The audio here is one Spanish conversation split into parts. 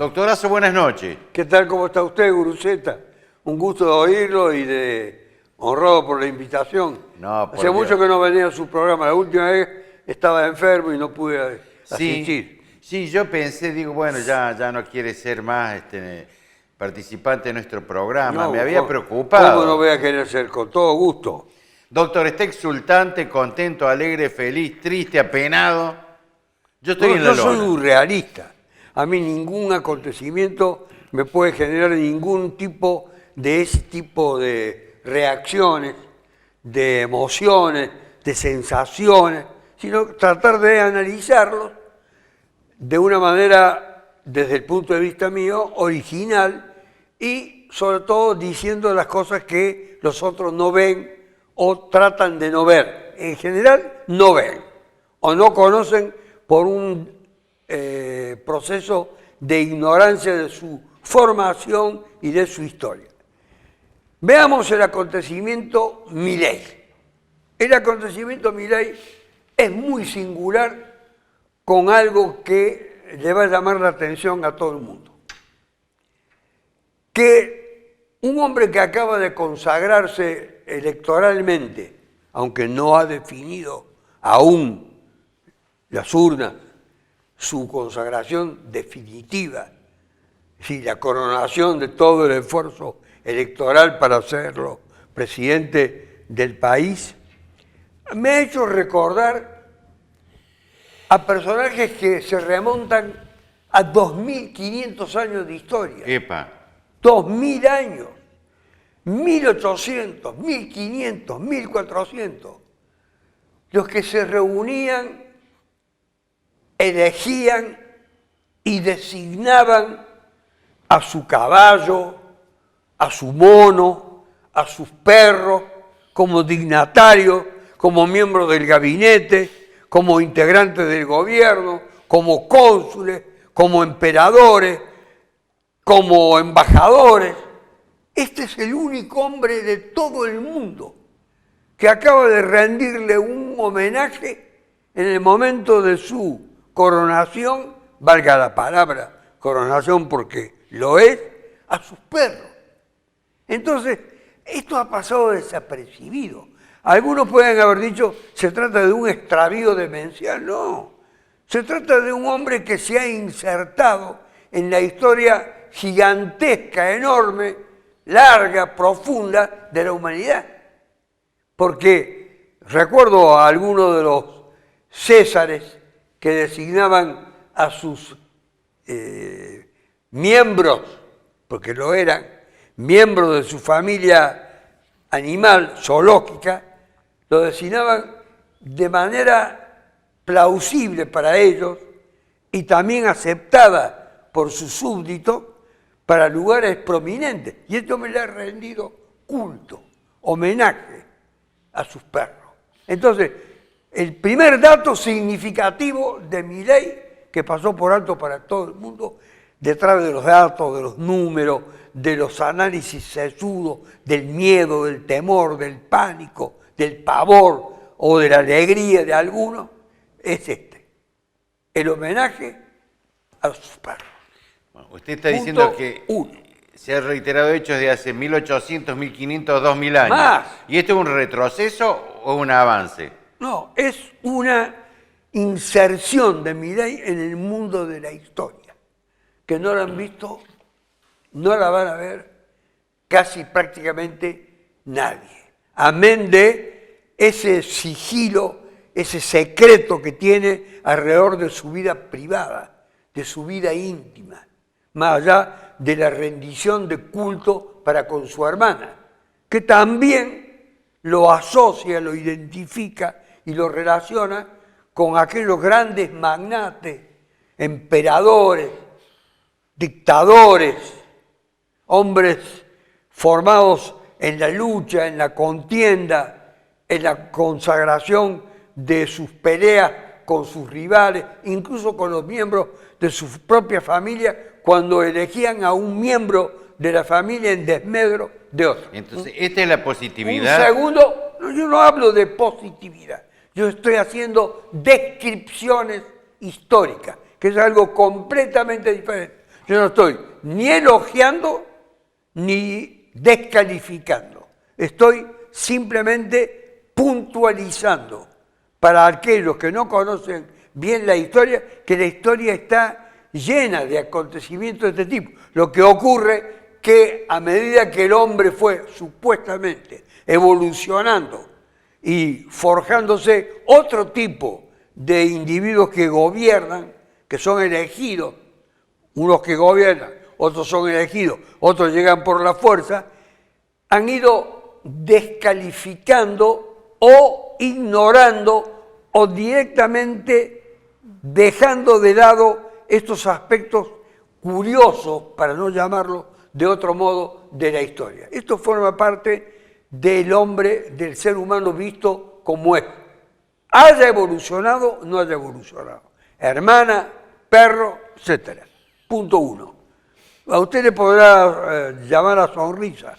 Doctorazo, buenas noches. ¿Qué tal? ¿Cómo está usted, Guruceta? Un gusto de oírlo y de honrado por la invitación. No, por Hace mucho Dios. que no venía a su programa. La última vez estaba enfermo y no pude asistir. Sí, yo pensé, digo, bueno, ya no quiere ser más participante de nuestro programa. Me había preocupado. ¿Cómo no voy a querer ser? Con todo gusto. Doctor, ¿está exultante, contento, alegre, feliz, triste, apenado? Yo estoy en la Yo soy lona. un realista. A mí ningún acontecimiento me puede generar ningún tipo de reacciones, de emociones, de sensaciones, sino tratar de analizarlos de una manera, desde el punto de vista mío, original y sobre todo diciendo las cosas que los otros no ven o tratan de no ver. En general, no ven o no conocen por un proceso de ignorancia de su formación y de su historia. Veamos el acontecimiento Milei. El acontecimiento Milei es muy singular con algo que le va a llamar la atención a todo el mundo. Que un hombre que acaba de consagrarse electoralmente, aunque no ha definido aún las urnas, su consagración definitiva, la coronación de todo el esfuerzo electoral para hacerlo presidente del país, me ha hecho recordar a personajes que se remontan a 2500 años de historia. Epa. 2000 años, 1800, 1500, 1400, los que se reunían, elegían y designaban a su caballo, a su mono, a sus perros, como dignatarios, como miembros del gabinete, como integrantes del gobierno, como cónsules, como emperadores, como embajadores. Este es el único hombre de todo el mundo que acaba de rendirle un homenaje en el momento de su coronación, valga la palabra coronación porque lo es, a sus perros. Entonces, esto ha pasado desapercibido. Algunos pueden haber dicho, se trata de un extravío demencial. No, se trata de un hombre que se ha insertado en la historia gigantesca, enorme, larga, profunda de la humanidad. Porque recuerdo a algunos de los césares que designaban a sus miembros, porque lo eran, miembros de su familia animal, zoológica, lo designaban de manera plausible para ellos y también aceptada por sus súbditos para lugares prominentes. Y esto me le ha rendido culto, homenaje a sus perros. Entonces, el primer dato significativo de Milei, que pasó por alto para todo el mundo, detrás de los datos, de los números, de los análisis sesudos, del miedo, del temor, del pánico, del pavor o de la alegría de algunos, es el homenaje a sus perros. Bueno, usted está diciendo que se ha reiterado hechos de hace 1800, 1500, 2000 años. Más. ¿Y esto es un retroceso o un avance? No, es una inserción de Milei en el mundo de la historia, que no la han visto, no la van a ver casi prácticamente nadie. Amén de ese sigilo, ese secreto que tiene alrededor de su vida privada, de su vida íntima, más allá de la rendición de culto para con su hermana, que también lo asocia, lo identifica y lo relaciona con aquellos grandes magnates, emperadores, dictadores, hombres formados en la lucha, en la contienda, en la consagración de sus peleas con sus rivales, incluso con los miembros de su propia familia, cuando elegían a un miembro de la familia en desmedro de otro. Entonces, esta es la positividad. Un segundo, yo no hablo de positividad, yo estoy haciendo descripciones históricas, que es algo completamente diferente. Yo no estoy ni elogiando ni descalificando. Estoy simplemente puntualizando para aquellos que no conocen bien la historia, que la historia está llena de acontecimientos de este tipo. Lo que ocurre que a medida que el hombre fue supuestamente evolucionando y forjándose otro tipo de individuos que gobiernan, que son elegidos, unos que gobiernan, otros son elegidos, otros llegan por la fuerza, han ido descalificando o ignorando o directamente dejando de lado estos aspectos curiosos, para no llamarlo de otro modo, de la historia. Esto forma parte del hombre, del ser humano visto como es. Haya evolucionado o no haya evolucionado. Hermana, perro, etc. Punto 1. A usted le podrá llamar a sonrisa,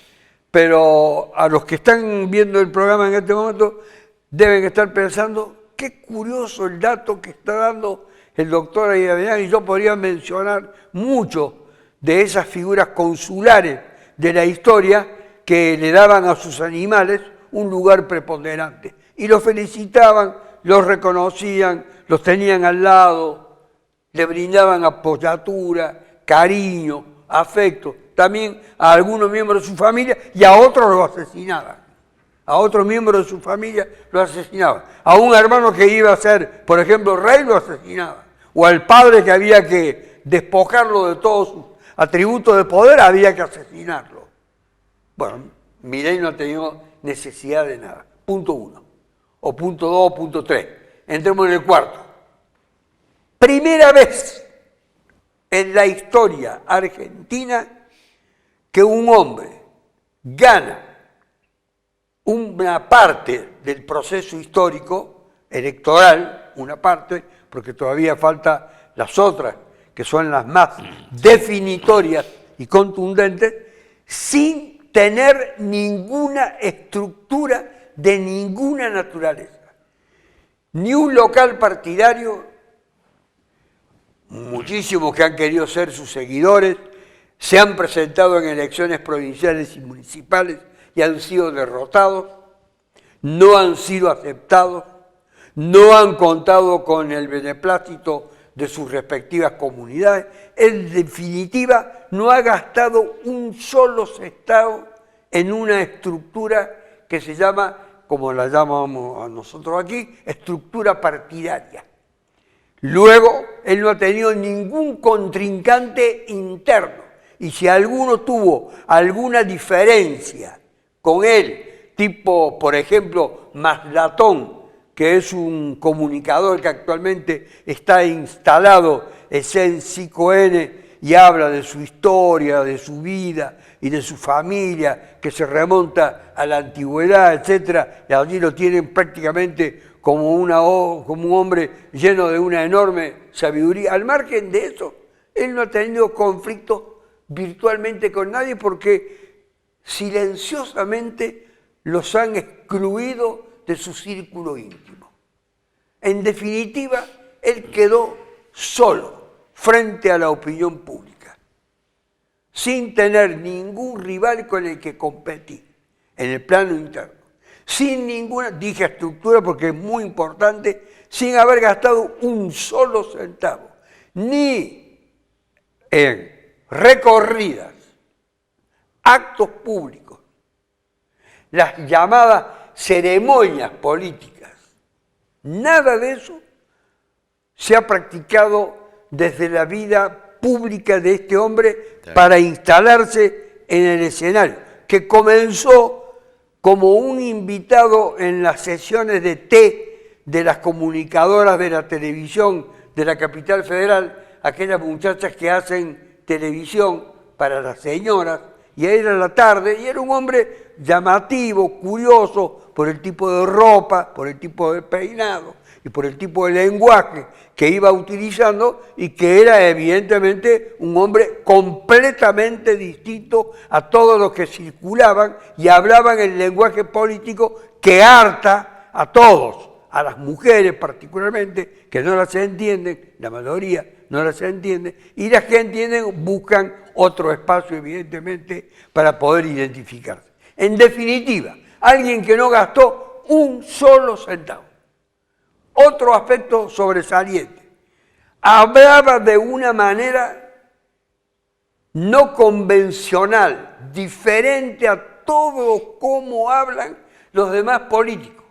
pero a los que están viendo el programa en este momento deben estar pensando qué curioso el dato que está dando el doctor Aguirre, y yo podría mencionar mucho de esas figuras consulares de la historia que le daban a sus animales un lugar preponderante. Y los felicitaban, los reconocían, los tenían al lado, le brindaban apoyatura, cariño, afecto, también a algunos miembros de su familia, y a otros los asesinaban. A otros miembros de su familia lo asesinaban. A un hermano que iba a ser, por ejemplo, rey, lo asesinaban. O al padre que había que despojarlo de todos sus atributos de poder, había que asesinarlo. Bueno, Milei no ha tenido necesidad de nada. Punto 1. O punto 2 o punto 3. Entremos en el cuarto. Primera vez en la historia argentina que un hombre gana una parte del proceso histórico electoral, una parte, porque todavía falta las otras, que son las más definitorias y contundentes, sin tener ninguna estructura de ninguna naturaleza. Ni un local partidario, muchísimos que han querido ser sus seguidores, se han presentado en elecciones provinciales y municipales y han sido derrotados, no han sido aceptados, no han contado con el beneplácito de sus respectivas comunidades. En definitiva, no ha gastado un solo centavo en una estructura que se llama, como la llamamos a nosotros aquí, estructura partidaria. Luego, él no ha tenido ningún contrincante interno. Y si alguno tuvo alguna diferencia con él, tipo, por ejemplo, Maslatón, que es un comunicador que actualmente está instalado en CEN5N y habla de su historia, de su vida y de su familia, que se remonta a la antigüedad, etc. Y allí lo tienen prácticamente como un hombre lleno de una enorme sabiduría. Al margen de eso, él no ha tenido conflicto virtualmente con nadie porque silenciosamente los han excluido de su círculo íntimo. En definitiva, él quedó solo frente a la opinión pública, sin tener ningún rival con el que competir en el plano interno, sin ninguna, dije estructura porque es muy importante, sin haber gastado un solo centavo, ni en recorridas, actos públicos, las llamadas ceremonias políticas. Nada de eso se ha practicado desde la vida pública de este hombre para instalarse en el escenario, que comenzó como un invitado en las sesiones de té de las comunicadoras de la televisión de la capital federal, aquellas muchachas que hacen televisión para las señoras, y era la tarde, y era un hombre llamativo, curioso, por el tipo de ropa, por el tipo de peinado y por el tipo de lenguaje que iba utilizando, y que era evidentemente un hombre completamente distinto a todos los que circulaban y hablaban el lenguaje político que harta a todos, a las mujeres particularmente, que no las entienden, la mayoría no las entienden, y las que entienden buscan otro espacio, evidentemente, para poder identificarse. En definitiva, alguien que no gastó un solo centavo. Otro aspecto sobresaliente. Hablaba de una manera no convencional, diferente a todo cómo hablan los demás políticos,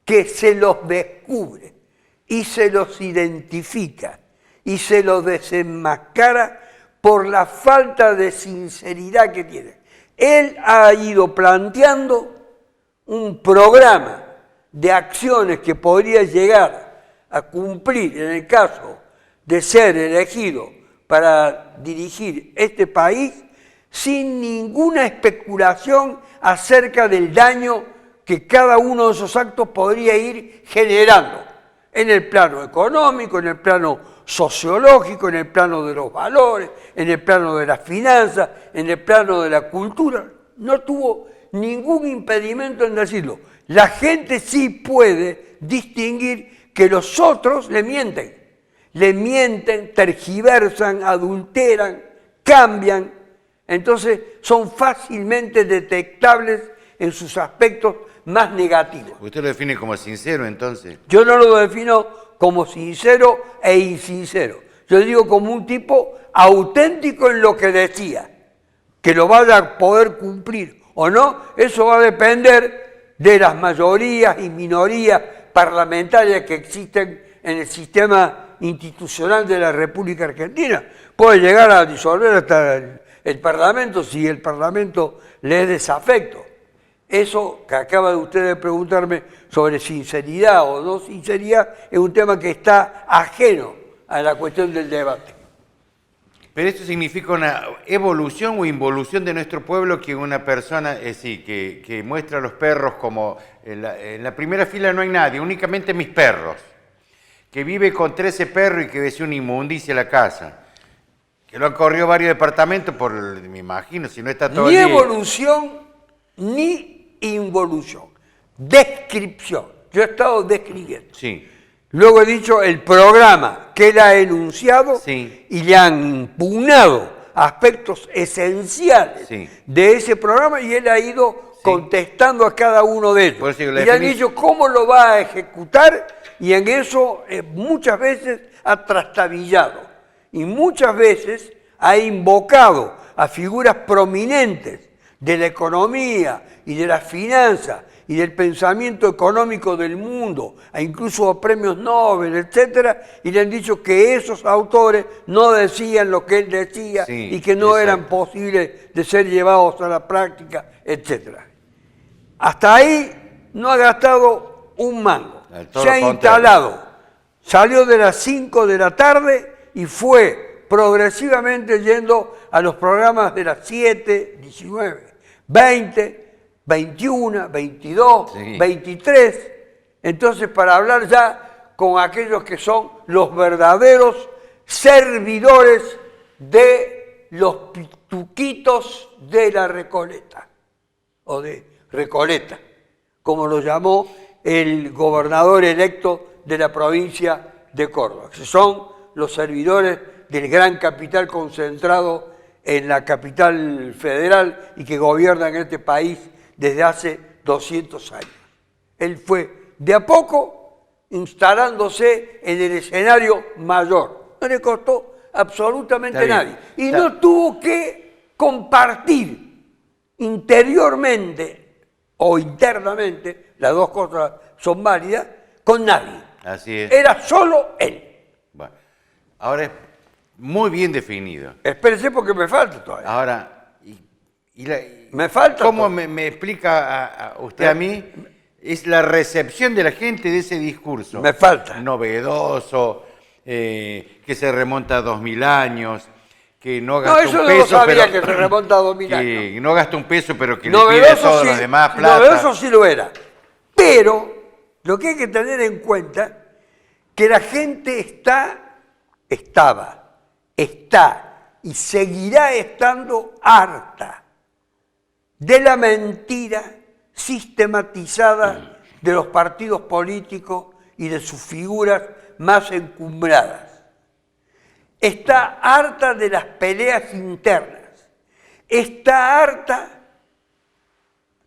que se los descubre y se los identifica y se los desenmascara por la falta de sinceridad que tienen. Él ha ido planteando un programa de acciones que podría llegar a cumplir en el caso de ser elegido para dirigir este país sin ninguna especulación acerca del daño que cada uno de esos actos podría ir generando en el plano económico, en el plano sociológico, en el plano de los valores, en el plano de las finanzas, en el plano de la cultura. No tuvo ningún impedimento en decirlo. La gente sí puede distinguir que los otros le mienten, tergiversan, adulteran, cambian. Entonces son fácilmente detectables en sus aspectos más negativos. ¿Usted lo define como sincero entonces? Yo no lo defino como sincero e insincero. Yo digo como un tipo auténtico en lo que decía. Que lo vaya a poder cumplir o no, eso va a depender de las mayorías y minorías parlamentarias que existen en el sistema institucional de la República Argentina. Puede llegar a disolver hasta el Parlamento si el Parlamento le es desafecto. Eso que acaba de usted de preguntarme sobre sinceridad o no sinceridad es un tema que está ajeno a la cuestión del debate. Pero esto significa una evolución o involución de nuestro pueblo, que una persona, que muestra a los perros como en la primera fila no hay nadie, únicamente mis perros, que vive con 13 perros y que ve una inmundicia en la casa, que lo han corrido varios departamentos por, me imagino, si no está todo Ni el día. evolución ni involución, descripción. Yo he estado describiendo. Sí. Luego he dicho el programa que él ha enunciado Sí. y le han impugnado aspectos esenciales Sí. de ese programa y él ha ido contestando a cada uno de ellos. Por eso Y la le han dicho cómo lo va a ejecutar y en eso muchas veces ha trastabillado y muchas veces ha invocado a figuras prominentes de la economía y de las finanzas y del pensamiento económico del mundo, e incluso a premios Nobel, etcétera, y le han dicho que esos autores no decían lo que él decía y que no eran posibles de ser llevados a la práctica, etcétera. Hasta ahí no ha gastado un mango. Se ha instalado, salió de las 5 de la tarde y fue progresivamente yendo a los programas de las 7, 19, 20, 21, 22, 23. Entonces, para hablar ya con aquellos que son los verdaderos servidores de los pituquitos de la Recoleta, o de Recoleta, como lo llamó el gobernador electo de la provincia de Córdoba, que son los servidores del gran capital concentrado en la capital federal y que gobiernan este país desde hace 200 años. Él fue de a poco instalándose en el escenario mayor. No le costó absolutamente nadie. Y no tuvo que compartir interiormente o internamente, las dos cosas son válidas, con nadie. Así es. Era solo él. Bueno, ahora es muy bien definido. Espérese porque me falta todavía. Ahora, me falta. ¿Cómo me explica a usted a mí? Es la recepción de la gente de ese discurso. Me falta. Novedoso, que se remonta a 2000 años, que no gasta eso un no peso. Lo sabía pero, que se remonta a 2000 que años. no gasta un peso, pero que Novedoso le pide a todos sí, los demás plata. Novedoso sí lo era. Pero lo que hay que tener en cuenta que la gente está y seguirá estando harta de la mentira sistematizada de los partidos políticos y de sus figuras más encumbradas. está harta de las peleas internas, está harta,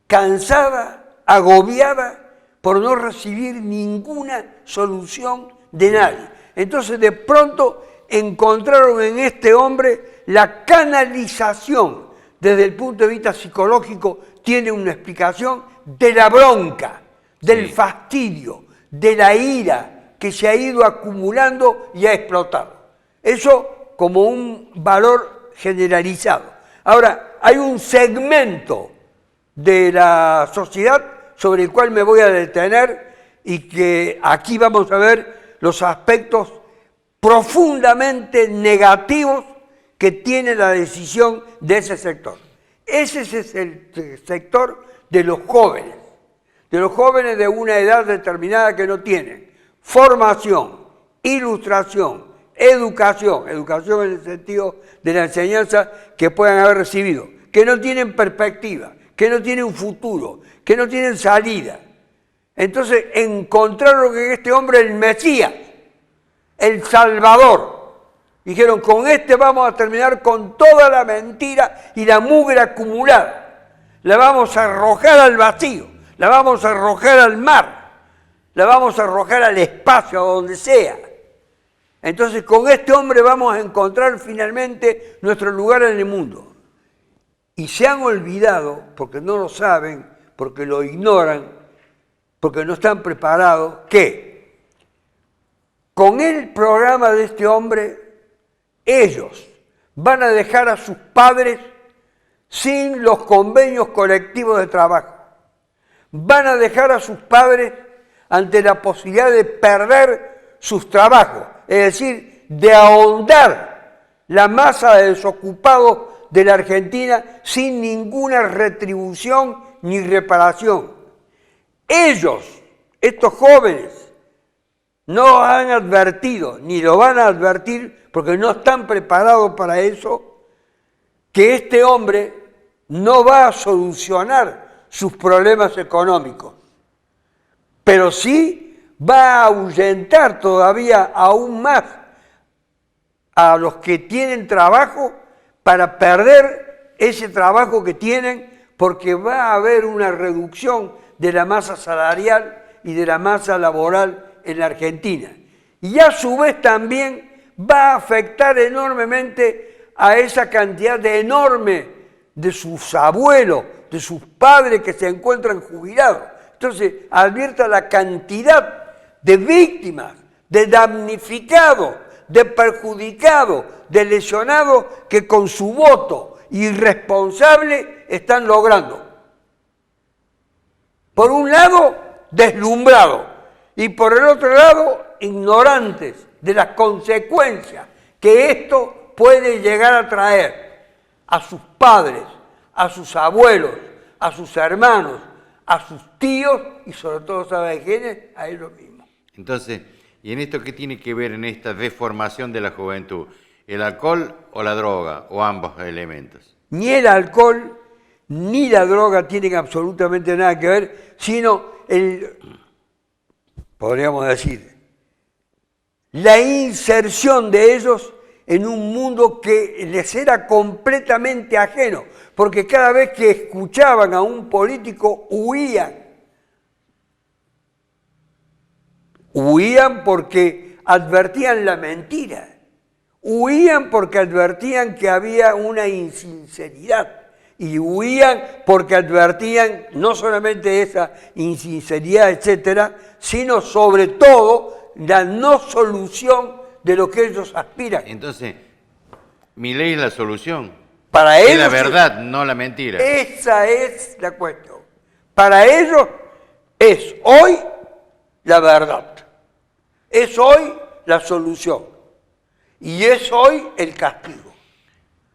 cansada, agobiada por no recibir ninguna solución de nadie. Entonces de pronto encontraron en este hombre la canalización desde el punto de vista psicológico, tiene una explicación de la bronca, del fastidio, de la ira que se ha ido acumulando y ha explotado. Eso como un valor generalizado. Ahora, hay un segmento de la sociedad sobre el cual me voy a detener y que aquí vamos a ver los aspectos profundamente negativos que tiene la decisión de ese sector. Ese es el sector de los jóvenes de una edad determinada que no tienen formación, ilustración, educación en el sentido de la enseñanza que puedan haber recibido, que no tienen perspectiva, que no tienen un futuro, que no tienen salida. Entonces encontraron en este hombre el Mesías, el Salvador. Dijeron, con este vamos a terminar con toda la mentira y la mugre acumulada. La vamos a arrojar al vacío, la vamos a arrojar al mar, la vamos a arrojar al espacio, a donde sea. Entonces con este hombre vamos a encontrar finalmente nuestro lugar en el mundo. Y se han olvidado, porque no lo saben, porque lo ignoran, porque no están preparados, que con el programa de este hombre, ellos van a dejar a sus padres sin los convenios colectivos de trabajo. Van a dejar a sus padres ante la posibilidad de perder sus trabajos, es decir, de ahondar la masa de desocupados de la Argentina sin ninguna retribución ni reparación. Ellos, estos jóvenes, no han advertido, ni lo van a advertir, porque no están preparados para eso, que este hombre no va a solucionar sus problemas económicos, pero sí va a ahuyentar todavía aún más a los que tienen trabajo para perder ese trabajo que tienen, porque va a haber una reducción de la masa salarial y de la masa laboral en la Argentina. Y a su vez también va a afectar enormemente a esa cantidad enorme de sus abuelos, de sus padres que se encuentran jubilados. Entonces, advierta la cantidad de víctimas, de damnificados, de perjudicados, de lesionados que con su voto irresponsable están logrando. Por un lado, deslumbrados, y por el otro lado, ignorantes de las consecuencias que esto puede llegar a traer a sus padres, a sus abuelos, a sus hermanos, a sus tíos y sobre todo, ¿sabe quiénes? A ellos mismos. Entonces, ¿y en esto qué tiene que ver en esta deformación de la juventud? ¿El alcohol o la droga o ambos elementos? Ni el alcohol ni la droga tienen absolutamente nada que ver, sino podríamos decir, la inserción de ellos en un mundo que les era completamente ajeno, porque cada vez que escuchaban a un político huían. Huían porque advertían la mentira, huían porque advertían que había una insinceridad y huían porque advertían no solamente esa insinceridad, etcétera, sino sobre todo la no solución de lo que ellos aspiran. Entonces, mi ley es la solución. Para ellos, es la verdad, no la mentira. Esa es la cuestión. Para ellos es hoy la verdad. Es hoy la solución. Y es hoy el castigo.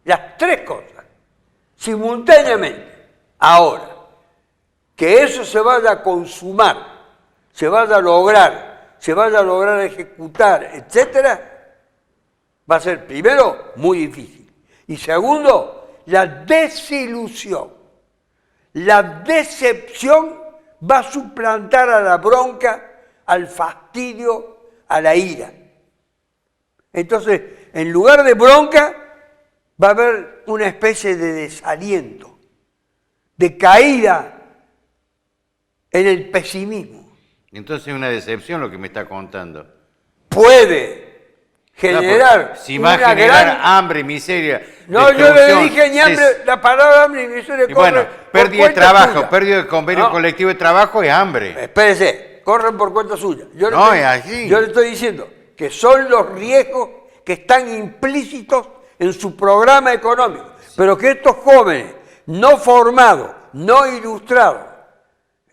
Las tres cosas. Simultáneamente. Ahora, que eso se vaya a consumar, se vaya a lograr ejecutar, etcétera, va a ser primero muy difícil. Y segundo, la desilusión. La decepción va a suplantar a la bronca, al fastidio, a la ira. Entonces, en lugar de bronca, va a haber una especie de desaliento, de caída en el pesimismo. Entonces es una decepción lo que me está contando. Puede generar Si va a generar gran... hambre, miseria, No, yo le dije ni hambre, la palabra hambre y miseria y corre bueno, por pérdida de cuenta trabajo, suya. pérdida de convenio No. colectivo de trabajo es hambre. Espérese, corren por cuenta suya. Yo No, es así. Yo le estoy diciendo que son los riesgos que están implícitos en su programa económico, pero que estos jóvenes no formados, no ilustrados,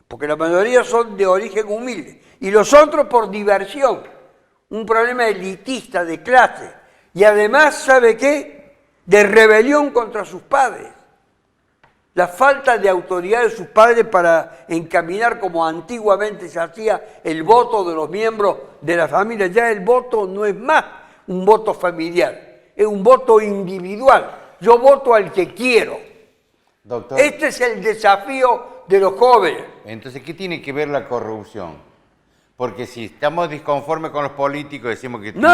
porque la mayoría son de origen humilde, y los otros por diversión, un problema elitista de clase, y además, ¿sabe qué? De rebelión contra sus padres. La falta de autoridad de sus padres para encaminar como antiguamente se hacía el voto de los miembros de la familia. Ya el voto no es más un voto familiar, es un voto individual. Yo voto al que quiero. Doctor, Este es el desafío de los jóvenes. entonces, ¿qué tiene que ver la corrupción? Porque si estamos disconformes con los políticos, decimos que ¿Quién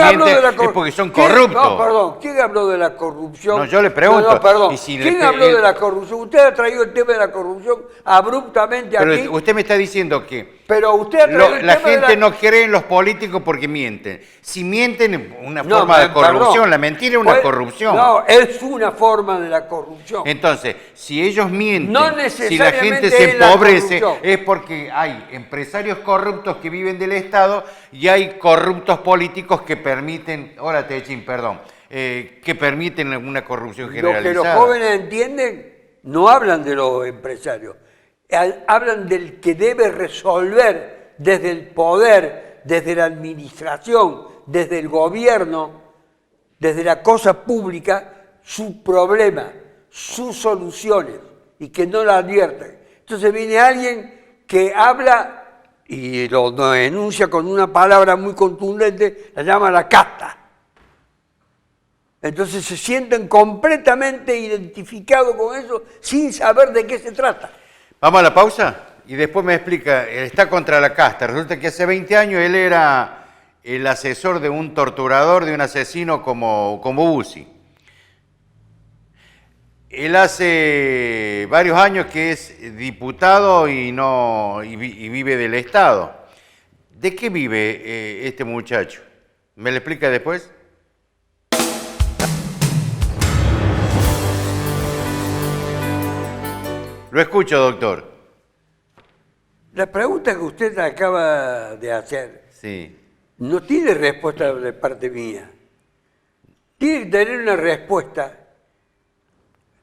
habló de la es porque son ¿Quién? corruptos. No, perdón, ¿quién habló de la corrupción? No, yo le pregunto. No, perdón. Y si ¿Quién habló de la corrupción? Usted ha traído el tema de la corrupción abruptamente Pero aquí. usted me está diciendo que Pero usted ha traído el la tema de gente no cree en los políticos porque mienten. Si mienten, es una No, forma de perdón. corrupción. La mentira es una Pues, corrupción. No, es una forma de la corrupción. Entonces, si ellos mienten, No si la necesariamente gente se es la empobrece, corrupción. es porque hay empresarios corruptos que viven del Estado y hay corruptos políticos que permiten, ahora Techín, perdón, que permiten una corrupción Lo generalizada. que los jóvenes entienden, no hablan de los empresarios, hablan del que debe resolver desde el poder, desde la administración, desde el gobierno, desde la cosa pública, su problema, sus soluciones, y que no la advierten. Entonces viene alguien que habla y lo denuncia con una palabra muy contundente, la llama la casta. Entonces se sienten completamente identificados con eso sin saber de qué se trata. Vamos a la pausa y después me explica, está contra la casta. Resulta que hace 20 años él era el asesor de un torturador, de un asesino como Bussi. Él hace varios años que es diputado y vive del Estado. ¿De qué vive este muchacho? ¿Me lo explica después? Lo escucho, doctor. La pregunta que usted acaba de hacer Sí. no tiene respuesta de parte mía. Tiene que tener una respuesta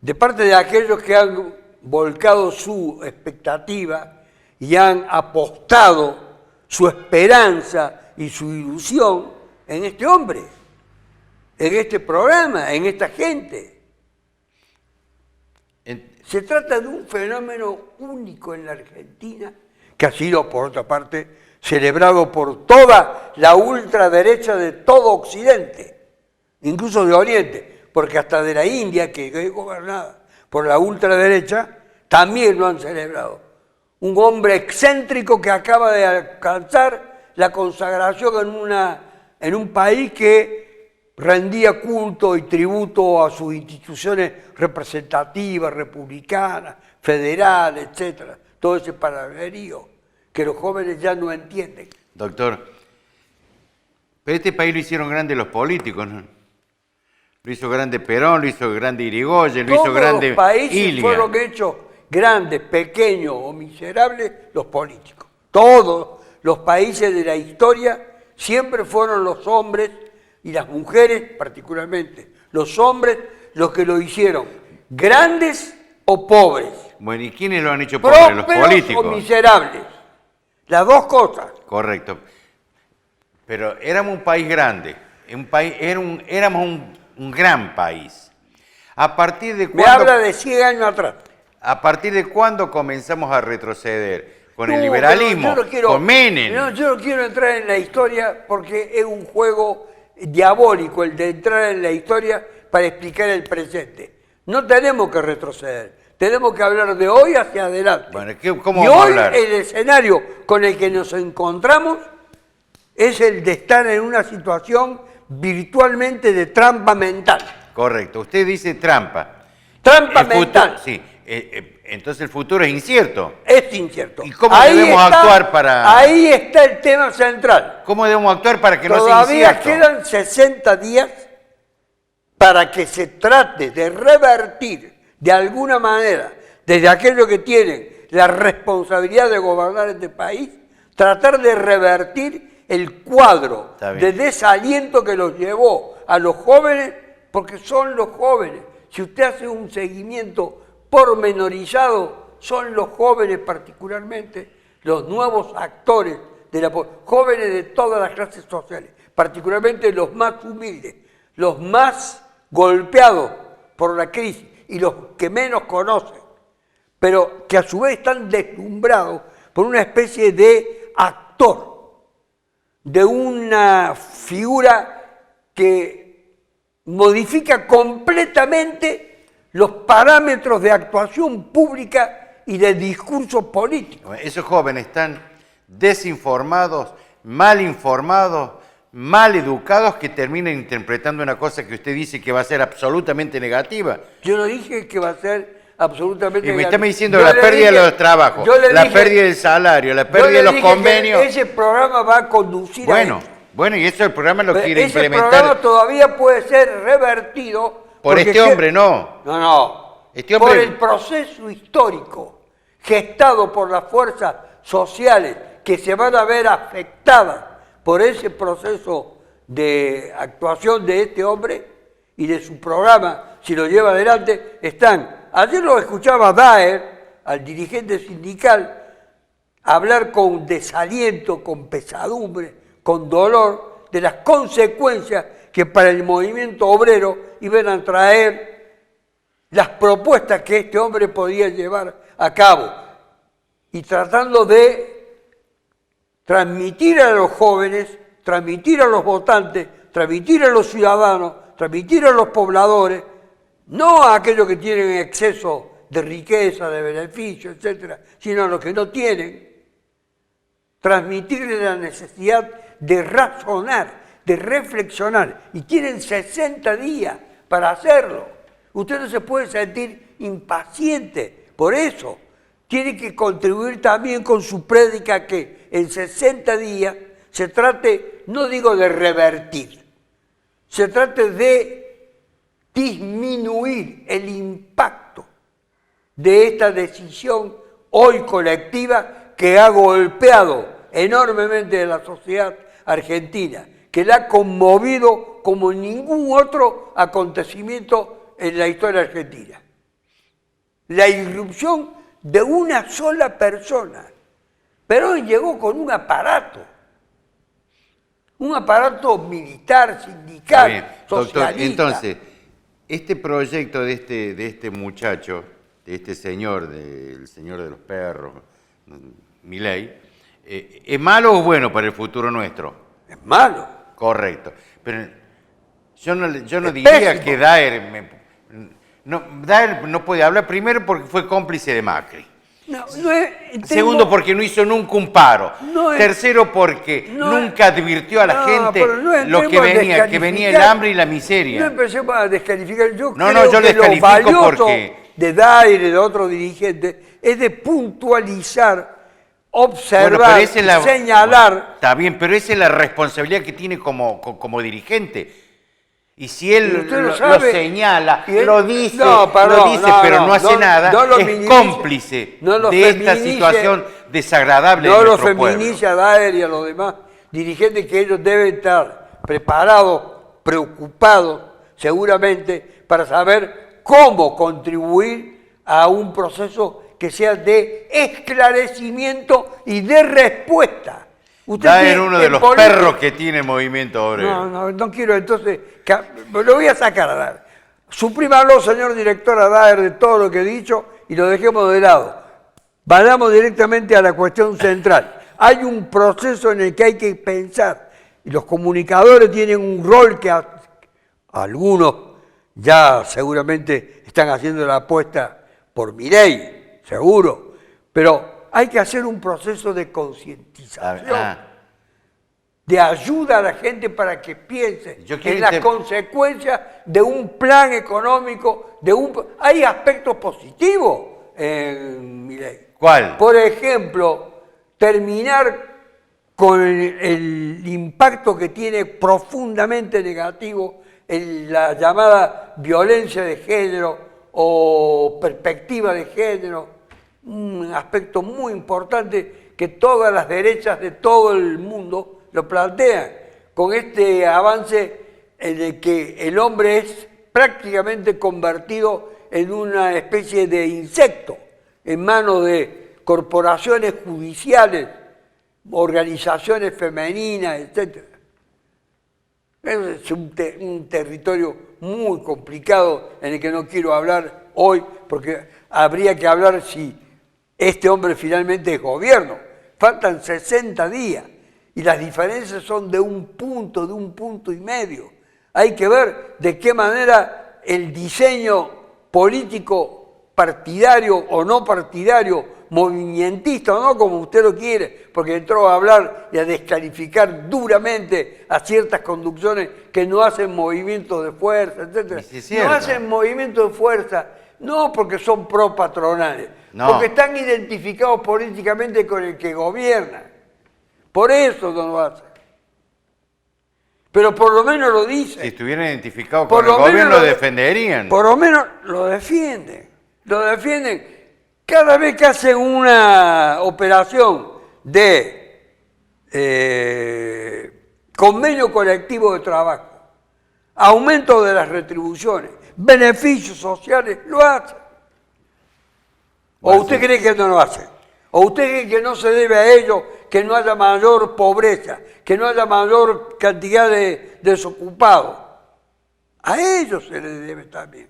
de parte de aquellos que han volcado su expectativa y han apostado su esperanza y su ilusión en este hombre, en este programa, en esta gente. Se trata de un fenómeno único en la Argentina, que ha sido, por otra parte, celebrado por toda la ultraderecha de todo Occidente, incluso de Oriente, porque hasta de la India, que es gobernada por la ultraderecha, también lo han celebrado. Un hombre excéntrico que acaba de alcanzar la consagración en un país que rendía culto y tributo a sus instituciones representativas, republicanas, federales, etcétera. Todo ese paralelismo que los jóvenes ya no entienden. Doctor, pero este país lo hicieron grande los políticos, ¿no? Lo hizo grande Perón, lo hizo grande Irigoyen, lo hizo grande Todos los países Iligan. fueron hechos grandes, pequeños o miserables los políticos. Todos los países de la historia siempre fueron los hombres y las mujeres particularmente, los hombres los que lo hicieron, grandes o pobres, Bueno, ¿y quiénes lo han hecho pobres? Los prósperos políticos. o miserables. Las dos cosas. Correcto. Pero éramos un país grande, éramos un gran país. ¿A partir de Me cuándo, habla de 100 años atrás. a partir de cuándo comenzamos a retroceder? Con el No, liberalismo, pero yo no quiero- con Menem. No, yo no quiero entrar en la historia porque es un juego diabólico el de entrar en la historia para explicar el presente. No tenemos que retroceder, tenemos que hablar de hoy hacia adelante. Bueno, ¿cómo y vamos a hoy hablar? el escenario con el que nos encontramos es el de estar en una situación virtualmente de trampa mental. Correcto. Usted dice trampa. Trampa El futuro- mental. sí. Entonces el futuro es incierto. Es incierto. ¿Y cómo debemos actuar para...? Ahí está el tema central. ¿Cómo debemos actuar para que no sea Todavía incierto? quedan 60 días para que se trate de revertir de alguna manera, desde aquellos que tienen la responsabilidad de gobernar este país, tratar de revertir el cuadro de desaliento que los llevó a los jóvenes, porque son los jóvenes. Si usted hace un seguimiento pormenorizado, son los jóvenes particularmente, los nuevos actores de la jóvenes de todas las clases sociales, particularmente los más humildes, los más golpeados por la crisis y los que menos conocen, pero que a su vez están deslumbrados por una especie de actor, de una figura que modifica completamente los parámetros de actuación pública y de discurso político. Esos jóvenes están desinformados, mal informados, mal educados, que terminan interpretando una cosa que usted dice que va a ser absolutamente negativa. Yo no dije que va a ser absolutamente Y me negativa. está diciendo la pérdida de los trabajos, la pérdida del salario, la pérdida de los convenios. Ese programa va a conducir a esto. Bueno, y eso el programa lo quiere Ese implementar. programa todavía puede ser revertido. Por este hombre, no. No. Este hombre... Por el proceso histórico gestado por las fuerzas sociales que se van a ver afectadas por ese proceso de actuación de este hombre y de su programa, si lo lleva adelante, están. Ayer lo escuchaba Daer, al dirigente sindical, hablar con desaliento, con pesadumbre, con dolor, de las consecuencias que para el movimiento obrero iban a traer las propuestas que este hombre podía llevar a cabo, y tratando de transmitir a los jóvenes, transmitir a los votantes, transmitir a los ciudadanos, transmitir a los pobladores, no a aquellos que tienen exceso de riqueza, de beneficio, etcétera, sino a los que no tienen, transmitirles la necesidad de razonar, de reflexionar, y tienen 60 días para hacerlo. Usted no se puede sentir impaciente por eso. Tiene que contribuir también con su prédica que en 60 días se trate, no digo de revertir, se trate de disminuir el impacto de esta decisión hoy colectiva que ha golpeado enormemente a la sociedad argentina, que la ha conmovido como ningún otro acontecimiento en la historia argentina. La irrupción de una sola persona, pero hoy llegó con un aparato militar, sindical, socialista. Doctor, entonces, este proyecto de este muchacho, de este señor, del señor de los perros, Milei, ¿es malo o bueno para el futuro nuestro? Es malo. Correcto. Pero yo no diría pésimo. que Daer no puede hablar, primero porque fue cómplice de Macri. Segundo, porque no hizo nunca un paro. Tercero, porque nunca advirtió a la gente lo que venía el hambre y la miseria. No empecemos a descalificar. Yo yo creo que lo valioso porque... de Daer y de otros dirigentes es de puntualizar, observar, señalar. Está bien, pero esa es la responsabilidad que tiene como dirigente. Y si él lo señala, lo dice, pero no hace nada, es cómplice de esta situación desagradable de nuestro pueblo. No lo feminiza a Daer y a los demás dirigentes, que ellos deben estar preparados, preocupados, seguramente, para saber cómo contribuir a un proceso que sea de esclarecimiento y de respuesta. Daer uno de los perros que tiene el movimiento obrero. No quiero, entonces, lo voy a sacar a Daer. Suprímalo, señor director, a Daer de todo lo que he dicho y lo dejemos de lado. Vayamos directamente a la cuestión central. Hay un proceso en el que hay que pensar, y los comunicadores tienen un rol que algunos ya seguramente están haciendo la apuesta por Milei, seguro, pero hay que hacer un proceso de concientización de ayuda a la gente para que piense Yo quiero en las consecuencias de un plan económico, hay aspectos positivos en mi ley. ¿Cuál? Por ejemplo, terminar con el impacto que tiene profundamente negativo en la llamada violencia de género o perspectiva de género, un aspecto muy importante que todas las derechas de todo el mundo lo plantean, con este avance en el que el hombre es prácticamente convertido en una especie de insecto en manos de corporaciones judiciales, organizaciones femeninas, etc. Es un territorio muy complicado en el que no quiero hablar hoy, porque habría que hablar si este hombre finalmente es gobierno. Faltan 60 días y las diferencias son de un punto y medio. Hay que ver de qué manera el diseño político partidario o no partidario, movimentista o no, como usted lo quiere, porque entró a hablar y a descalificar duramente a ciertas conducciones que no hacen movimientos de fuerza, etc. No hacen movimientos de fuerza, no porque son pro-patronales, porque están identificados políticamente con el que gobierna. Por eso no lo hacen. Pero por lo menos lo dicen. Si estuvieran identificados con el gobierno, lo defenderían. Por lo menos lo defienden. Lo defienden. Cada vez que hacen una operación de convenio colectivo de trabajo, aumento de las retribuciones, beneficios sociales, lo hacen. ¿O usted cree que no lo hacen? ¿O usted cree que no se debe a ello que no haya mayor pobreza, que no haya mayor cantidad de desocupados? A ellos se les debe también.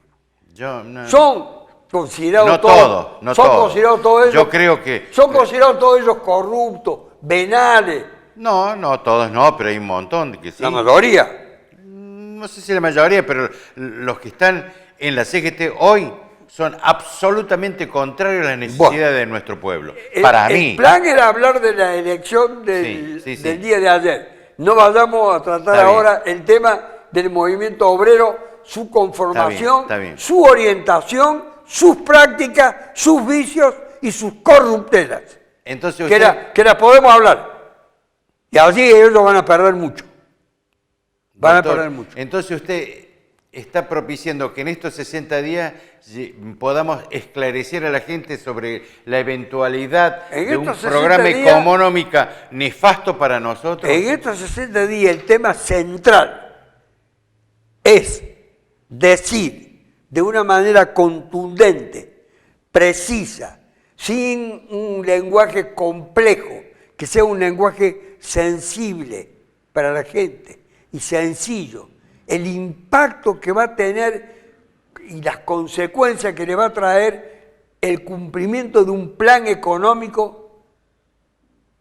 Son considerados todos ellos. Yo creo que son considerados todos ellos corruptos, venales. No, todos no, pero hay un montón que sí. La mayoría. No sé si la mayoría, pero los que están en la CGT hoy son absolutamente contrarios a las necesidades de nuestro pueblo. Para mí. El plan era hablar de la elección del día de ayer. No vayamos a tratar ahora el tema del movimiento obrero, su conformación, está bien. Su orientación, sus prácticas, sus vicios y sus corruptelas. Entonces que las podemos hablar. Y allí ellos van a perder mucho. Van a perder mucho. Entonces usted está propiciando que en estos 60 días podamos esclarecer a la gente sobre la eventualidad de un programa económico nefasto para nosotros. En estos 60 días el tema central es decir de una manera contundente, precisa, sin un lenguaje complejo, que sea un lenguaje sensible para la gente y sencillo, el impacto que va a tener y las consecuencias que le va a traer el cumplimiento de un plan económico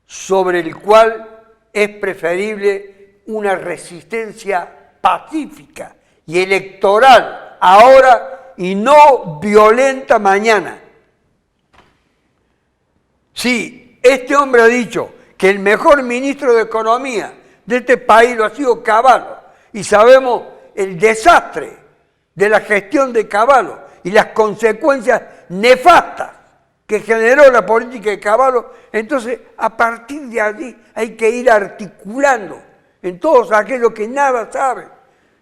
sobre el cual es preferible una resistencia pacífica y electoral ahora y no violenta mañana. Sí, este hombre ha dicho que el mejor ministro de Economía de este país lo ha sido Cavallo, y sabemos el desastre de la gestión de Cavallo y las consecuencias nefastas que generó la política de Cavallo. Entonces, a partir de allí hay que ir articulando en todos aquellos que nada saben,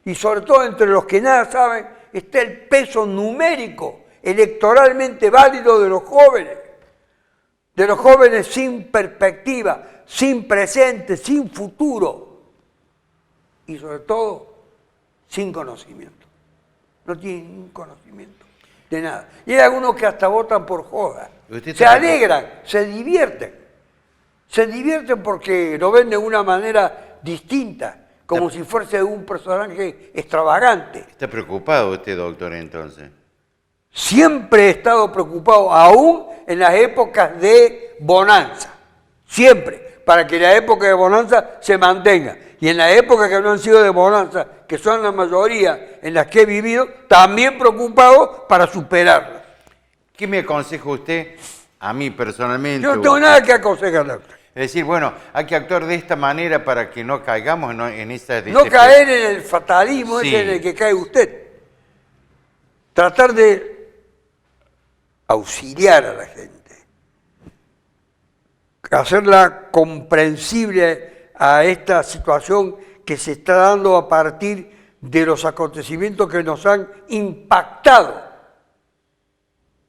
y sobre todo entre los que nada saben está el peso numérico electoralmente válido de los jóvenes sin perspectiva, sin presente, sin futuro y sobre todo sin conocimiento. No tienen ningún conocimiento de nada. Y hay algunos que hasta votan por joda. Se alegran, se divierten. Se divierten porque lo ven de una manera distinta, como si fuese un personaje extravagante. ¿Está preocupado usted, doctor, entonces? Siempre he estado preocupado, aún en las épocas de bonanza. Siempre, para que la época de bonanza se mantenga. Y en las épocas que no han sido de bonanza, que son la mayoría en las que he vivido, también preocupado para superarlas. ¿Qué me aconseja usted a mí personalmente? Yo no tengo nada que aconsejarle a usted. Es decir, bueno, hay que actuar de esta manera para que no caigamos en esa No caer en el fatalismo ese en el que cae usted. Tratar de auxiliar a la gente, hacerla comprensible a esta situación que se está dando a partir de los acontecimientos que nos han impactado.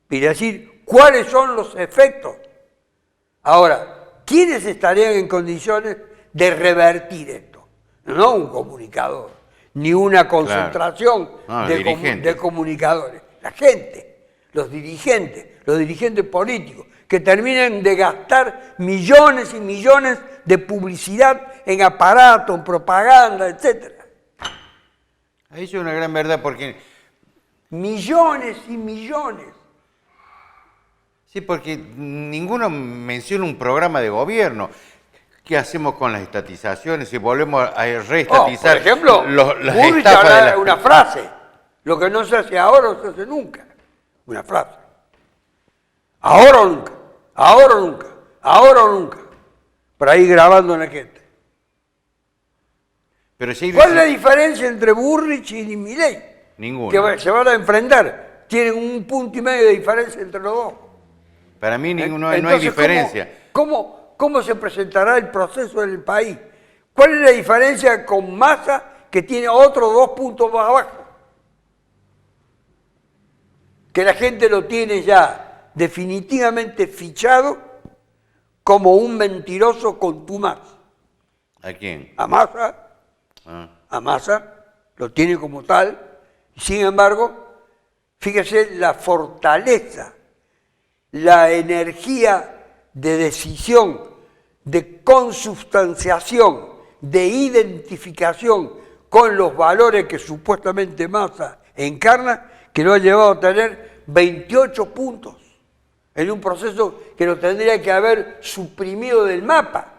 Y decir, ¿cuáles son los efectos? Ahora, ¿quiénes estarían en condiciones de revertir esto? No un comunicador, ni una concentración de comunicadores. La gente, los dirigentes políticos, que terminan de gastar millones y millones de publicidad en aparatos, en propaganda, etc. Ahí es una gran verdad porque... Millones y millones. Sí, porque ninguno menciona un programa de gobierno. ¿Qué hacemos con las estatizaciones? Si volvemos a reestatizar... por ejemplo, las Burrich habla de una frase. Lo que no se hace ahora no se hace nunca. Una frase. Ahora o nunca. Ahora o nunca. Ahora o nunca. Por ahí grabando a la gente. Pero si ¿Cuál es la diferencia entre Burrich y Milei? Ninguna. Que se van a enfrentar. Tienen 1,5 puntos de diferencia entre los dos. Para mí no hay diferencia. ¿Cómo se presentará el proceso en el país? ¿Cuál es la diferencia con Massa, que tiene otros 2 puntos más abajo? Que la gente lo tiene ya definitivamente fichado como un mentiroso contumaz. ¿A quién? A Massa. A Massa lo tiene como tal. Sin embargo, fíjese la fortaleza, la energía de decisión, de consubstanciación, de identificación con los valores que supuestamente Massa encarna, que lo ha llevado a tener 28 puntos en un proceso que lo tendría que haber suprimido del mapa.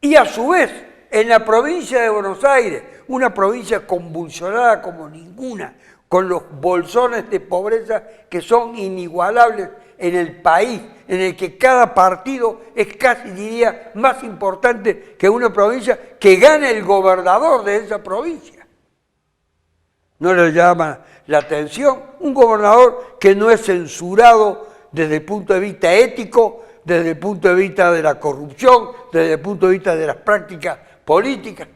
Y a su vez, en la provincia de Buenos Aires, una provincia convulsionada como ninguna, con los bolsones de pobreza que son inigualables en el país, en el que cada partido es casi, diría, más importante que una provincia, que gane el gobernador de esa provincia. ¿No le llama la atención? Un gobernador que no es censurado desde el punto de vista ético, desde el punto de vista de la corrupción, desde el punto de vista de las prácticas políticas,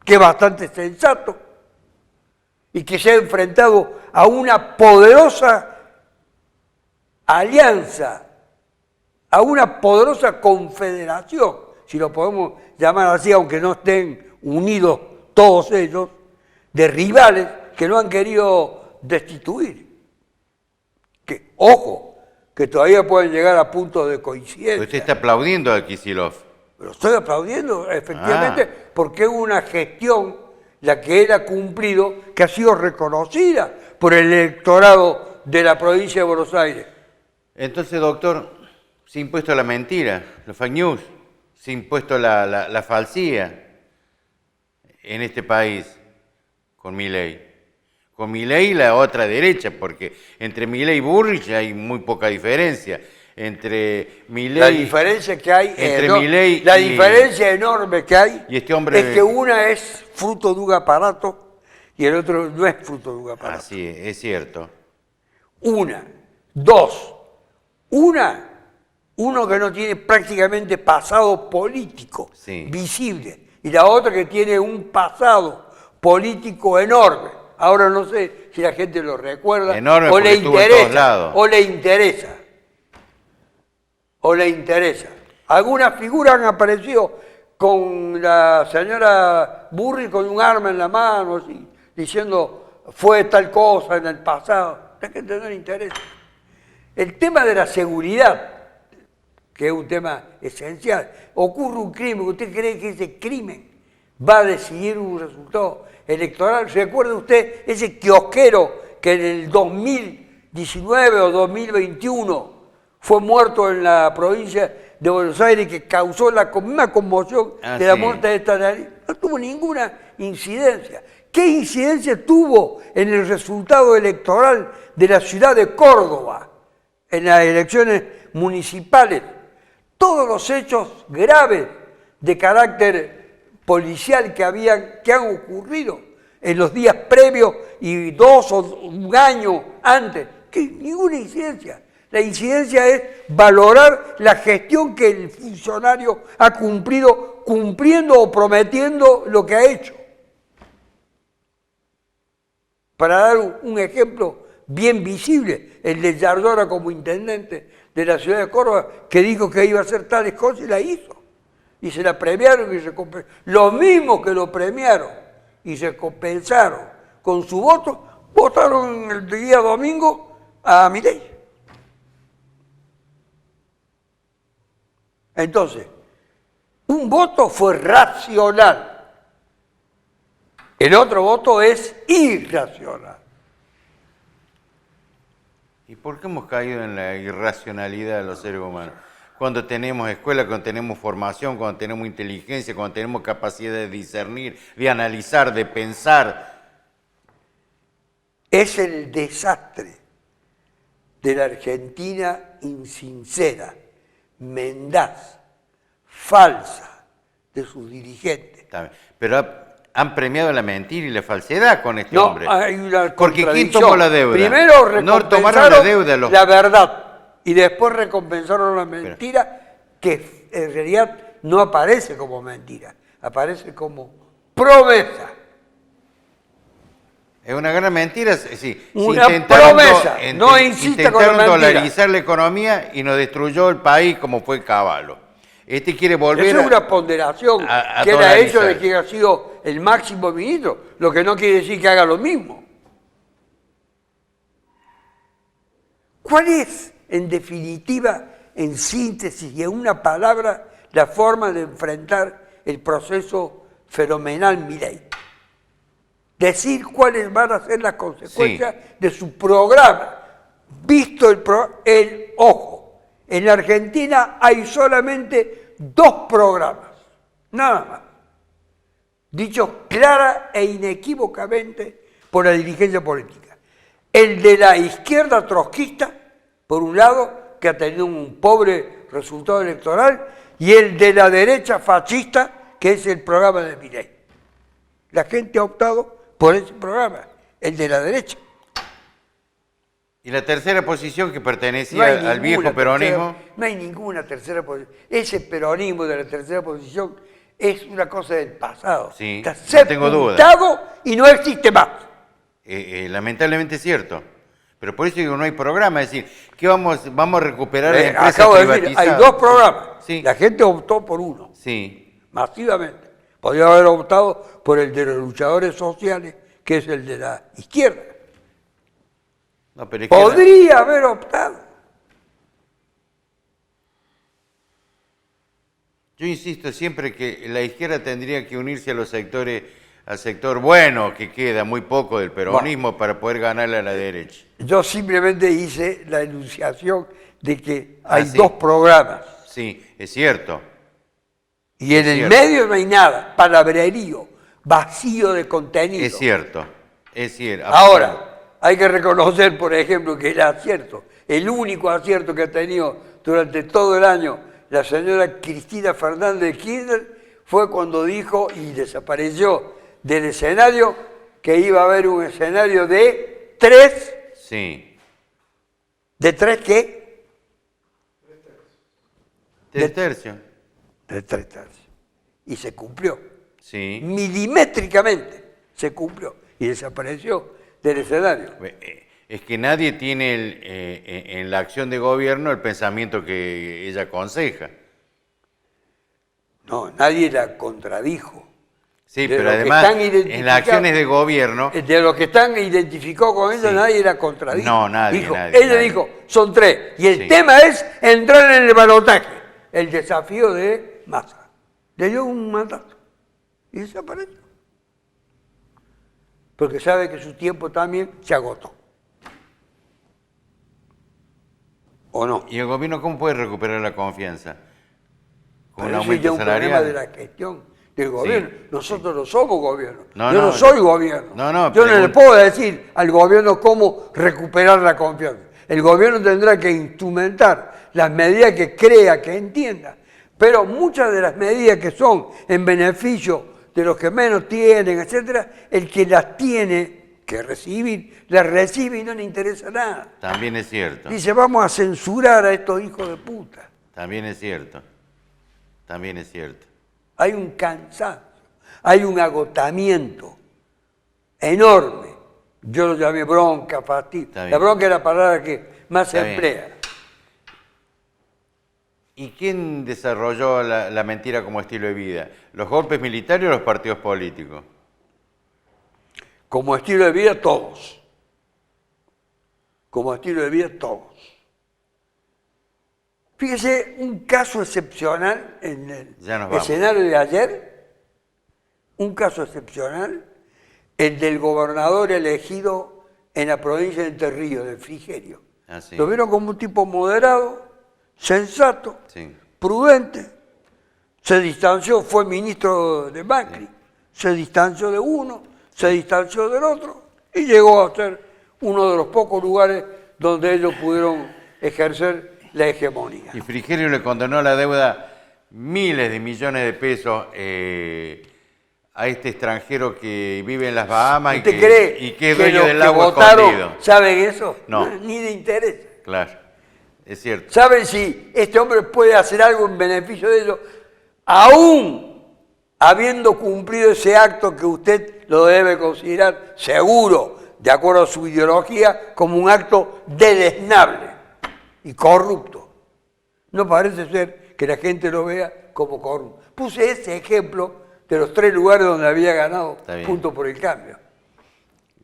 que es bastante sensato y que se ha enfrentado a una poderosa alianza, a una poderosa confederación, si lo podemos llamar así, aunque no estén unidos todos ellos, de rivales que lo han querido destituir. Que, ojo, que todavía pueden llegar a puntos de coincidencia. Usted está aplaudiendo a Kicillof. Lo estoy aplaudiendo, efectivamente, porque es una gestión, la que él ha cumplido, que ha sido reconocida por el electorado de la provincia de Buenos Aires. Entonces, doctor, se ha impuesto la mentira, los fake news, se ha impuesto la falsía en este país con Milei. Con Milei y la otra derecha, porque entre Milei y Burrich hay muy poca diferencia. Entre Milei, la diferencia que hay, Milei la diferencia enorme que hay y este hombre, es que una es fruto de un aparato y el otro no es fruto de un aparato. Así es cierto. Uno que no tiene prácticamente pasado político visible, y la otra que tiene un pasado político enorme. Ahora no sé si la gente lo recuerda enorme, o le interesa, o le interesa. Algunas figuras han aparecido con la señora Burrich con un arma en la mano, así, diciendo fue tal cosa en el pasado. A la gente no le interesa. El tema de la seguridad, que es un tema esencial, ocurre un crimen, ¿usted cree que ese crimen va a decidir un resultado electoral? ¿Recuerda usted ese kiosquero que en el 2019 o 2021 fue muerto en la provincia de Buenos Aires, que causó la misma conmoción de la muerte de esta nariz? No tuvo ninguna incidencia. ¿Qué incidencia tuvo en el resultado electoral de la ciudad de Córdoba en las elecciones municipales? todos los hechos graves de carácter policial que han ocurrido en los días previos y 2 o un año antes, que ninguna incidencia. La incidencia es valorar la gestión que el funcionario ha cumplido, cumpliendo o prometiendo lo que ha hecho. Para dar un ejemplo bien visible, el de Yardora como intendente de la ciudad de Córdoba, que dijo que iba a hacer tales cosas y la hizo. Y se la premiaron y se compensaron. Los mismos que lo premiaron y se compensaron con su voto, votaron el día domingo a Milei. Entonces, un voto fue racional, el otro voto es irracional. ¿Y por qué hemos caído en la irracionalidad de los seres humanos? Cuando tenemos escuela, cuando tenemos formación, cuando tenemos inteligencia, cuando tenemos capacidad de discernir, de analizar, de pensar. Es el desastre de la Argentina insincera, mendaz, falsa de sus dirigentes. Pero han premiado la mentira y la falsedad con este hombre. Hay una porque ¿quién contradicción. tomó la deuda? Primero recompensaron la deuda la verdad y después recompensaron la mentira, que en realidad no aparece como mentira, aparece como promesa. Es una gran mentira, sí. Una promesa, no insista con la mentira. Intentaron dolarizar la economía y nos destruyó el país como fue Caballo. Este quiere volver Eso es una ponderación que él ha hecho de que ha sido el máximo ministro, lo que no quiere decir que haga lo mismo. ¿Cuál es, en definitiva, en síntesis y en una palabra, la forma de enfrentar el proceso fenomenal Milei? Decir cuáles van a ser las consecuencias de su programa. Visto el ojo, en la Argentina hay solamente 2 programas, nada más, dichos clara e inequívocamente por la dirigencia política. El de la izquierda trotskista, por un lado, que ha tenido un pobre resultado electoral, y el de la derecha fascista, que es el programa de Milei. La gente ha optado por ese programa, el de la derecha. Y la tercera posición que pertenecía al viejo peronismo. No hay ninguna tercera posición. Ese peronismo de la tercera posición es una cosa del pasado. Sí, está no tengo duda. Y no existe más. Lamentablemente es cierto. Pero por eso digo, no hay programa. Es decir, ¿qué vamos a recuperar las empresas acabo de privatizadas? decir, hay 2 programas. Sí. La gente optó por uno. Sí. Masivamente. Podría haber optado por el de los luchadores sociales, que es el de la izquierda. No, pero es Podría haber optado. Yo insisto siempre que la izquierda tendría que unirse a los sectores, al sector bueno que queda, muy poco del peronismo, para poder ganarle a la derecha. Yo simplemente hice la enunciación de que hay sí. 2 programas. Sí, es cierto. Y en el medio no hay nada, palabrerío, vacío de contenido. Es cierto, es cierto. Ahora, hay que reconocer, por ejemplo, que el acierto, el único acierto que ha tenido durante todo el año la señora Cristina Fernández de Kirchner fue cuando dijo y desapareció del escenario que iba a haber un escenario de 3. Sí. ¿De 3 qué? 3 tercios. De 3 tercios. Y se cumplió. Sí. Milimétricamente se cumplió y desapareció del escenario. Es que nadie tiene en la acción de gobierno el pensamiento que ella aconseja. No, nadie la contradijo. Sí, pero además en las acciones de gobierno... De los que están identificados con ella, nadie la contradijo. No, nadie. Ella dijo, son 3. Y el tema es entrar en el balotaje. El desafío de Massa. Le dio un mandato y desapareció. Porque sabe que su tiempo también se agotó. ¿O no? ¿Y el gobierno cómo puede recuperar la confianza? Con un aumento salarial. Es un problema de la gestión del gobierno. Nosotros no somos gobierno. Yo no soy gobierno. Yo no le puedo decir al gobierno cómo recuperar la confianza. El gobierno tendrá que instrumentar las medidas que crea, que entienda. Pero muchas de las medidas que son en beneficio de los que menos tienen, etcétera, el que las tiene que recibir, las recibe y no le interesa nada. También es cierto. Dice, vamos a censurar a estos hijos de puta. También es cierto. También es cierto. Hay un cansancio, hay un agotamiento enorme. Yo lo llamé bronca, fastidio. La bronca es la palabra que más se emplea. ¿Y quién desarrolló la mentira como estilo de vida? ¿Los golpes militares o los partidos políticos? Como estilo de vida, todos. Como estilo de vida, todos. Fíjese, un caso excepcional en el escenario de ayer, un caso excepcional, el del gobernador elegido en la provincia de Entre Ríos, de Frigerio. Ah, sí. Lo vieron como un tipo moderado, sensato, sí, prudente, se distanció, fue ministro de Macri, se distanció de uno, se distanció del otro y llegó a ser uno de los pocos lugares donde ellos pudieron ejercer la hegemonía. Y Frigerio le condenó la deuda miles de millones de pesos a este extranjero que vive en las Bahamas y que es dueño del agua escondido. ¿Saben eso? No. Ni de interés. Claro, es cierto. ¿Saben si este hombre puede hacer algo en beneficio de ellos? Aún habiendo cumplido ese acto que usted lo debe considerar seguro, de acuerdo a su ideología, como un acto deleznable y corrupto. No parece ser que la gente lo vea como corrupto. Puse ese ejemplo de los 3 lugares donde había ganado punto por el cambio.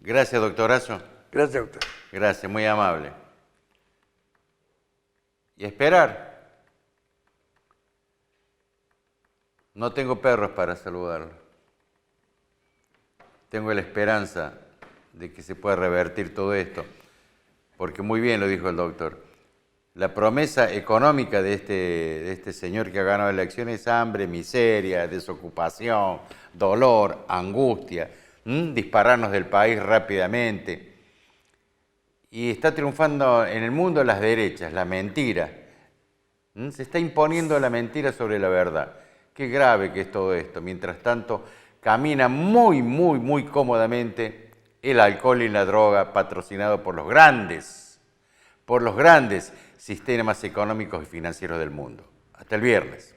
Gracias, doctorazo. Gracias, doctor. Gracias, muy amable. Y esperar. No tengo perros para saludarlo. Tengo la esperanza de que se pueda revertir todo esto, porque muy bien lo dijo el doctor. La promesa económica de este señor que ha ganado elecciones es hambre, miseria, desocupación, dolor, angustia, dispararnos del país rápidamente. Y está triunfando en el mundo las derechas, la mentira. Se está imponiendo la mentira sobre la verdad. Qué grave que es todo esto. Mientras tanto, camina muy, muy, muy cómodamente el alcohol y la droga patrocinado por los grandes sistemas económicos y financieros del mundo. Hasta el viernes.